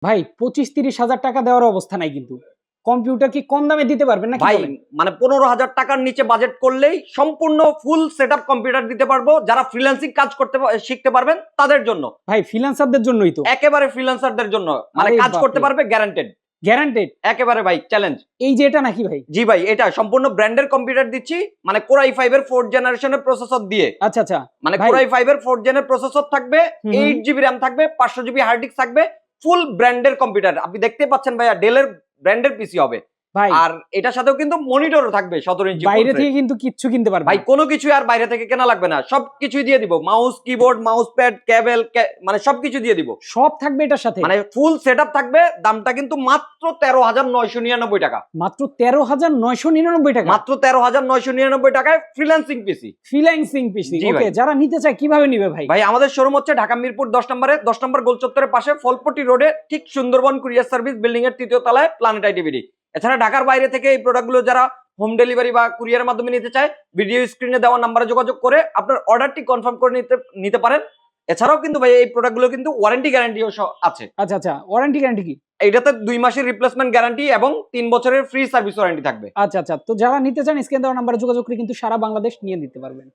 ভাই 25-30 হাজার টাকা দেওয়ার অবস্থা নাই কিন্তু। কম্পিউটার কি কম দামে দিতে পারবেন নাকি ভাই বলেন? মানে 15,000 টাকার নিচে বাজেট করলেই সম্পূর্ণ ফুল সেটআপ কম্পিউটার দিতে পারবো। যারা ফ্রিল্যান্সিং কাজ করতে শিখতে পারবেন তাদের জন্য। ভাই ফ্রিল্যান্সারদের জন্যই তো। একেবারে ফ্রিল্যান্সারদের জন্য মানে আরে কাজ করতে বাপরে! পারবে গ্যারান্টেড। গ্যারান্টেড? একেবারে ভাই চ্যালেঞ্জ। এই যে এটা নাকি ভাই? জি ভাই, এটা সম্পূর্ণ ব্র্যান্ডের কম্পিউটার দিচ্ছি, মানে Core i5 এর 4th জেনারেশনের প্রসেসর দিয়ে। আচ্ছা, আচ্ছা। মানে ভাই Core i5 এর 4th জেনের প্রসেসর থাকবে, হুম, হুম। 8 জিবি RAM থাকবে, 500 জিবি হার্ড ডিস্ক থাকবে, ফুল ব্র্যান্ডের কম্পিউটার। আপনি দেখতে পাচ্ছেন ভাইয়া ডেলের ব্র্যান্ডের পিসি হবে। ভাই আর এটার সাথেও কিন্তু মনিটরও থাকবে 17 ইঞ্চি। বাইরে থেকে কিন্তু কিচ্ছু কিনতে পারবেন ভাই না। কোনো কিছুই আর বাইরে থেকে কেনা লাগবে না, সবকিছুই দিয়ে দিব। মাউস, কিবোর্ড, মাউস প্যাড, কেবল, মানে সবকিছু দিয়ে দিব। সব থাকবে এটার সাথে? মানে ফুল সেটআপ থাকবে। দামটা কিন্তু মাত্র 13,999 টাকা। মাত্র 13,999 টাকা? মাত্র 13,999 টাকায় ফ্রিল্যান্সিং পিসি। ফ্রিল্যান্সিং পিসি। জি ওকে, ভাই। যারা নিতে চায় কিভাবে নিবে ভাই? ভাই আমাদের শোরুম হচ্ছে ঢাকা মিরপুর 10 নম্বরে, 10 নম্বর গোল চত্বরের পাশে ফলপট্টি রোডে, ঠিক সুন্দরবন কুরিয়ার সার্ভিস বিল্ডিং এর 3য় তলায় প্ল্যানেট আইটিভিডি। এছাড়া ঢাকার বাইরে থেকে এই প্রোডাক্টগুলো যারা হোম ডেলিভারি বা কুরিয়ারের মাধ্যমে নিতে চায়, ভিডিও স্ক্রিনে দেওয়া নাম্বারে যোগাযোগ করে আপনার অর্ডারটি কনফার্ম করে নিতে পারেন। এছাড়াও কিন্তু ভাই এই প্রোডাক্টগুলো কিন্তু ওয়ারেন্টি গ্যারান্টিও আছে। আচ্ছা, আচ্ছা। ওয়ারেন্টি গ্যারান্টি কি? এইটাতে 2 মাসের রিপ্লেসমেন্ট গ্যারান্টি এবং 3 বছরের ফ্রি সার্ভিস ওয়ারেন্টি থাকবে। আচ্ছা, আচ্ছা। তো যারা নিতে চান স্ক্রিনে দেওয়া নাম্বারে যোগাযোগ করে কিন্তু সারা বাংলাদেশ নিয়ে নিতে পারবেন।